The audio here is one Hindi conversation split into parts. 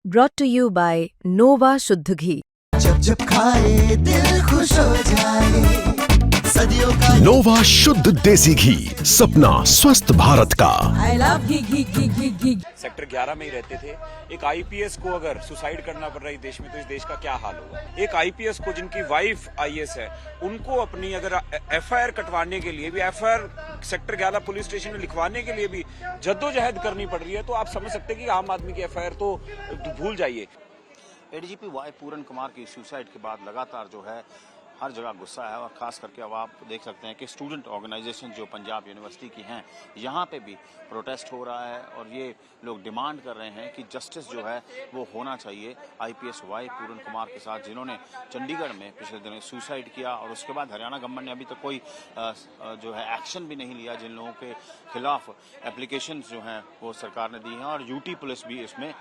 brought to you by Nova शुद्ध घी। जब जब खाए दिल खुश हो जाए, सदियों का नोवा शुद्ध देसी घी, सपना स्वस्थ भारत का। I love ghee. सेक्टर 11 में ही रहते थे। एक आईपीएस को अगर सुसाइड करना पड़ रहा है देश में, तो इस देश का क्या हाल होगा। एक आईपीएस को जिनकी वाइफ आईएएस है, उनको अपनी अगर एफआईआर कटवाने के लिए भी, एफआईआर सेक्टर 11 पुलिस स्टेशन में लिखवाने के लिए भी जद्दोजहद करनी पड़ रही है, तो आप समझ सकते हैं कि आम आदमी की एफआईआर तो भूल जाइए। एडीजीपी वाई पूरन कुमार की सुसाइड के बाद लगातार जो है हर जगह गुस्सा है, और खास करके अब आप देख सकते हैं कि स्टूडेंट ऑर्गेनाइजेशन जो पंजाब यूनिवर्सिटी की हैं, यहाँ पे भी प्रोटेस्ट हो रहा है और ये लोग डिमांड कर रहे हैं कि जस्टिस जो है वो होना चाहिए आईपीएस वाई पूरन कुमार के साथ, जिन्होंने चंडीगढ़ में पिछले दिनों सुसाइड किया। और उसके बाद हरियाणा गवर्नमेंट ने अभी तक कोई जो है एक्शन भी नहीं लिया। जिन लोगों के खिलाफ एप्लीकेशन जो हैं वो सरकार ने दी हैं, और यूटी पुलिस भी इसमें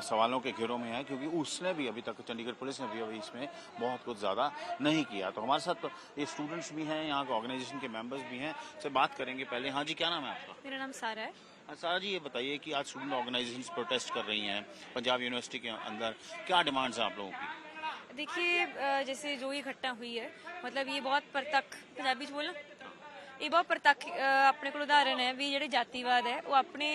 सवालों के घेरों में है, क्योंकि उसने भी अभी तक, चंडीगढ़ पुलिस ने भी अभी इसमें बहुत कुछ ज़्यादा नहीं किया। तो हमारे साथ ये स्टूडेंट्स भी हैं, यहाँ के ऑर्गेनाइजेशन के मेंबर्स भी हैं, से बात करेंगे पहले। हाँ जी, क्या नाम है आपका? मेरा नाम सारा है। सारा जी, ये बताइए कि आज स्टूडेंट ऑर्गेनाइजेशन प्रोटेस्ट कर रही हैं पंजाब यूनिवर्सिटी के अंदर, क्या डिमांड्स हैं आप लोगों की? देखिए, जैसे जो ये घटना हुई है, मतलब ये बहुत परतक, पंजाबी च बोलना, ਇਹ ਬਹੁਤ ਪ੍ਰਤੱਖ ਆਪਣੇ ਕੋਲ ਉਦਾਹਰਨ ਹੈ ਵੀ ਜਿਹੜੇ ਜਾਤੀਵਾਦ ਹੈ ਉਹ ਆਪਣੇ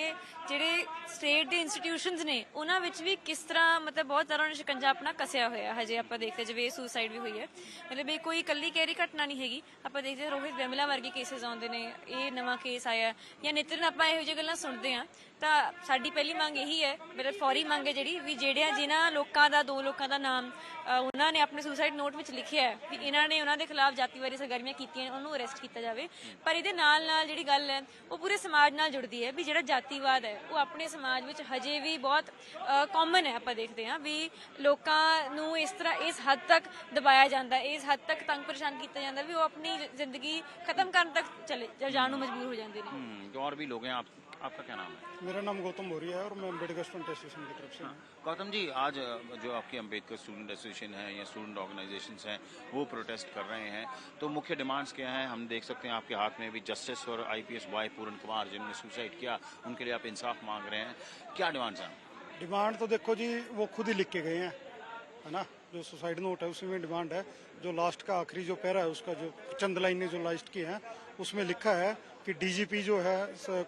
ਜਿਹੜੇ ਸਟੇਟ ਦੇ ਇੰਸਟੀਟਿਊਸ਼ਨਸ ਨੇ ਉਹਨਾਂ ਵਿੱਚ ਵੀ ਕਿਸ ਤਰ੍ਹਾਂ ਮਤਲਬ ਬਹੁਤ ਤਰ੍ਹਾਂ ਨਾਲ ਸ਼ਿਕੰਜਾ ਆਪਣਾ ਕਸਿਆ ਹੋਇਆ ਹਜੇ ਆਪਾਂ ਦੇਖਦੇ ਜਿਵੇਂ ਸੁਸਾਈਡ ਵੀ ਹੋਈ ਹੈ। ਮਤਲਬ ਇਹ ਕੋਈ ਇਕੱਲੀ ਕਹਿਰੀ ਘਟਨਾ ਨਹੀਂ ਹੈਗੀ। ਆਪਾਂ ਦੇਖਦੇ ਰੋਹਿਤ ਵੈਮਲਾ ਵਰਗੇ ਕੇਸਿਸ ਆਉਂਦੇ ਨੇ, ਇਹ ਨਵਾਂ ਕੇਸ ਆਇਆ ਜਾਂ ਨਿਤਰਨ ਆਪਾਂ ਇਹੋ ਜਿਹੀ ਗੱਲਾਂ ਸੁਣਦੇ ਹਾਂ। ਤਾਂ ਸਾਡੀ ਪਹਿਲੀ ਮੰਗ ਇਹੀ ਹੈ, ਮਤਲਬ ਫੌਰੀ ਮੰਗ ਹੈ ਜਿਹੜੀ ਵੀ ਜਿਹੜਿਆਂ ਜਿਨ੍ਹਾਂ ਲੋਕਾਂ ਦਾ, 2 ਲੋਕਾਂ ਦਾ ਨਾਮ ਉਹਨਾਂ ਨੇ ਆਪਣੇ ਸੁਸਾਈਡ ਨੋਟ ਵਿੱਚ ਲਿਖਿਆ ਹੈ ਵੀ ਇਹਨਾਂ ਨੇ ਉਹਨਾਂ ਦੇ ਖਿਲਾਫ ਜਾਤੀਵਾਦੀ ਸਰਗਰਮੀਆਂ ਕੀਤੀਆਂ, ਉਹਨੂੰ ਅਰੈਸਟ ਕੀਤਾ ਜਾਵੇ। ਪਰ ਇਹਦੇ ਨਾਲ ਨਾਲ ਜਿਹੜੀ ਗੱਲ ਹੈ ਉਹ ਪੂਰੇ ਸਮਾਜ ਨਾਲ ਜੁੜਦੀ ਹੈ ਵੀ ਜਿਹੜਾ ਜਾਤੀਵਾਦ ਹੈ ਉਹ ਆਪਣੇ ਸਮਾਜ ਵਿੱਚ ਹਜੇ ਵੀ ਬਹੁਤ ਕਾਮਨ ਹੈ। ਆਪਾਂ ਦੇਖਦੇ ਹਾਂ ਵੀ ਲੋਕਾਂ ਨੂੰ ਇਸ ਤਰ੍ਹਾਂ ਇਸ ਹੱਦ ਤੱਕ ਦਬਾਇਆ ਜਾਂਦਾ, ਇਸ ਹੱਦ ਤੱਕ ਤੰਗ ਪਰੇਸ਼ਾਨ ਕੀਤਾ ਜਾਂਦਾ ਵੀ ਉਹ ਆਪਣੀ ਜ਼ਿੰਦਗੀ ਖਤਮ ਕਰਨ ਤੱਕ ਚਲੇ ਜਾਣ ਨੂੰ ਮਜਬੂਰ ਹੋ ਜਾਂਦੇ ਨੇ। और भी लोग हैं। आपका क्या नाम है? मेरा नाम गौतम बोरिया है और मैं अम्बेडकर स्टूडेंट एसोसिएशन की तरफ से हूँ। गौतम जी, आज जो आपकी अम्बेडकर स्टूडेंट एसोसिएशन है या स्टूडेंट ऑर्गेनाइजेशंस हैं वो प्रोटेस्ट कर रहे हैं, तो मुख्य डिमांड्स क्या हैं? हम देख सकते हैं आपके हाथ में भी जस्टिस और आईपीएस वाई पूरन कुमार जिन्होंने सुसाइड किया, उनके लिए आप इंसाफ मांग रहे हैं, क्या डिमांड्स हैं? डिमांड तो देखो जी, वो खुद ही लिख के गए हैं, है ना। जो सुसाइड नोट है उसी में डिमांड है। जो लास्ट का आखिरी जो पैरा है उसका, जो चंद लाइनें जो लास्ट की हैं, उसमें लिखा है कि डीजीपी जो है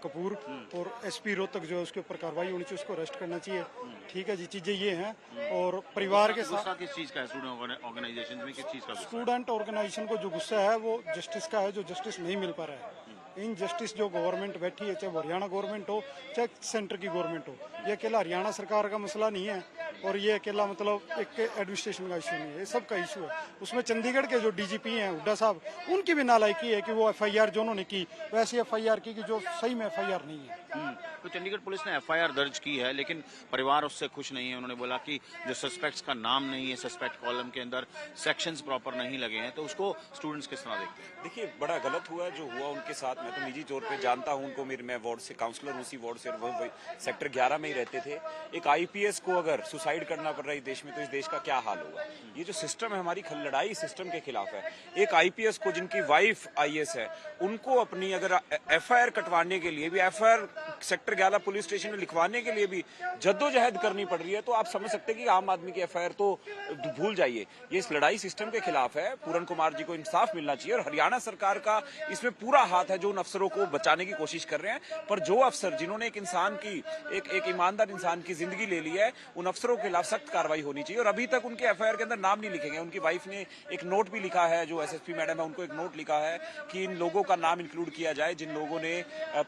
कपूर और एसपी रोहतक जो है उसके ऊपर कार्रवाई होनी चाहिए, उसको अरेस्ट करना चाहिए। ठीक है जी, चीजें ये हैं। और परिवार के साथ किस चीज का है? स्टूडेंट ऑर्गेनाइजेशन में किस चीज का? स्टूडेंट ऑर्गेनाइजेशन को जो गुस्सा है वो जस्टिस का है, जो जस्टिस नहीं मिल पा रहा है। इन जस्टिस जो गवर्नमेंट बैठी है, चाहे वो हरियाणा गवर्नमेंट हो चाहे सेंटर की गवर्नमेंट हो, ये अकेला हरियाणा सरकार का मसला नहीं है और ये अकेला मतलब एक एडमिनिस्ट्रेशन का इशू नहीं है, ये सबका इशू है। उसमें चंडीगढ़ के जो डीजीपी हैं हुड्डा साहब, उनकी भी नालायकी है कि वो एफआईआर जो उन्होंने की वैसी एफआईआर की कि जो सही में एफआईआर नहीं है। तो चंडीगढ़ पुलिस ने एफआईआर दर्ज की है, लेकिन परिवार उससे खुश नहीं है। उन्होंने बोला कि जो सस्पेक्ट्स का नाम नहीं है, सस्पेक्ट कॉलम के अंदर सेक्शंस प्रॉपर नहीं लगे हैं, तो उसको स्टूडेंट्स किस तरह देखते हैं? देखिए, बड़ा गलत हुआ जो हुआ उनके साथ। मैं तो निजी तौर पे जानता हूं उनको, मैं वार्ड से काउंसलर हूं, उसी वार्ड से, वो सेक्टर 11 में ही रहते थे। एक आईपीएस को अगर सुसाइड करना पड़ रहा है देश में, तो इस देश का क्या हाल होगा। ये जो सिस्टम है, हमारी लड़ाई सिस्टम के खिलाफ है। एक आईपीएस को जिनकी वाइफ आईएएस है, उनको अपनी अगर एफआईआर कटवाने के लिए भी, एफआईआर सेक्टर 11 पुलिस स्टेशन में लिखवाने के लिए भी जद्दोजहद करनी पड़ रही है, तो आप समझ सकते हैं कि आम आदमी की एफआईआर तो भूल जाइए। ये इस लड़ाई सिस्टम के खिलाफ है। पूरन कुमार जी को इंसाफ मिलना चाहिए, और हरियाणा सरकार का इसमें पूरा हाथ है, जो उन अफसरों को बचाने की कोशिश कर रहे हैं। पर जो अफसर जिन्होंने एक इंसान की, एक ईमानदार इंसान की जिंदगी ले ली है, उन अफसरों के खिलाफ सख्त कार्रवाई होनी चाहिए। और अभी तक उनके एफआईआर के अंदर नाम नहीं लिखे गए। उनकी वाइफ ने एक नोट भी लिखा है, जो एसएसपी मैडम है उनको एक नोट लिखा है कि इन लोगों का नाम इंक्लूड किया जाए जिन लोगों ने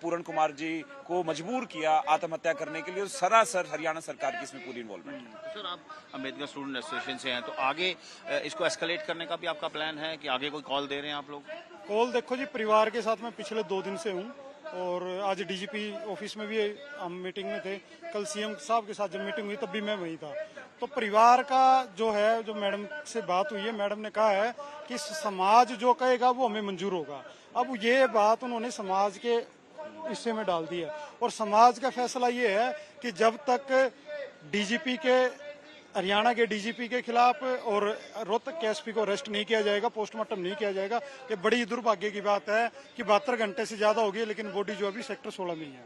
पूरन कुमार जी को मजबूर किया आत्महत्या करने के लिए। सरासर हरियाणा सरकार की इसमें पूरी इन्वॉल्वमेंट है। सर, आप अम्बेडकर स्टूडेंट एसोसिएशन से हैं, तो आगे इसको एस्केलेट करने का भी आपका प्लान है कि आगे कोई कॉल दे रहे हैं आप लोग? कॉल देखो जी, परिवार के साथ मैं पिछले 2 दिन से हूँ और आज डीजीपी ऑफिस में भी हम मीटिंग में थे। कल सीएम साहब के साथ जब मीटिंग हुई तब भी मैं वहीं था। तो परिवार का जो है, जो मैडम से बात हुई है, मैडम ने कहा है कि समाज जो कहेगा वो हमें मंजूर होगा। अब ये बात उन्होंने समाज के हिस्से में डाल दी है, और समाज का फैसला ये है कि जब तक डीजीपी के, हरियाणा के डीजीपी के खिलाफ और रोहतक के एसपी को अरेस्ट नहीं किया जाएगा, पोस्टमार्टम नहीं किया जाएगा, ये बड़ी दुर्भाग्य की बात है कि 72 घंटे से ज्यादा हो गई, लेकिन बॉडी जो अभी सेक्टर 16 में ही है।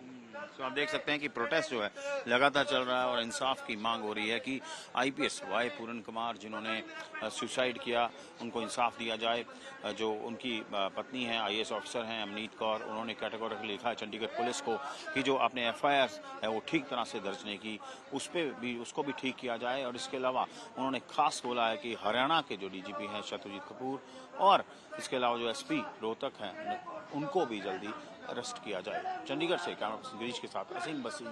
तो आप देख सकते हैं कि प्रोटेस्ट जो है लगातार चल रहा है और इंसाफ की मांग हो रही है कि आईपीएस वाई पूरन कुमार जिन्होंने सुसाइड किया उनको इंसाफ दिया जाए। जो उनकी पत्नी है आईएएस ऑफिसर हैं अमनीत कौर, उन्होंने कैटेगोरिकली लिखा है चंडीगढ़ पुलिस को कि जो आपने एफआईआर है वो ठीक तरह से दर्ज नहीं की, उसको भी ठीक किया जाए। और इसके अलावा उन्होंने खास बोला है कि हरियाणा के जो डीजीपी हैं शत्रुजीत कपूर और इसके अलावा जो एसपी रोहतक हैं उनको भी जल्दी अरेस्ट किया जाए। चंडीगढ़ से कैमरा पर्सन गिरीश के साथ असीम बसी।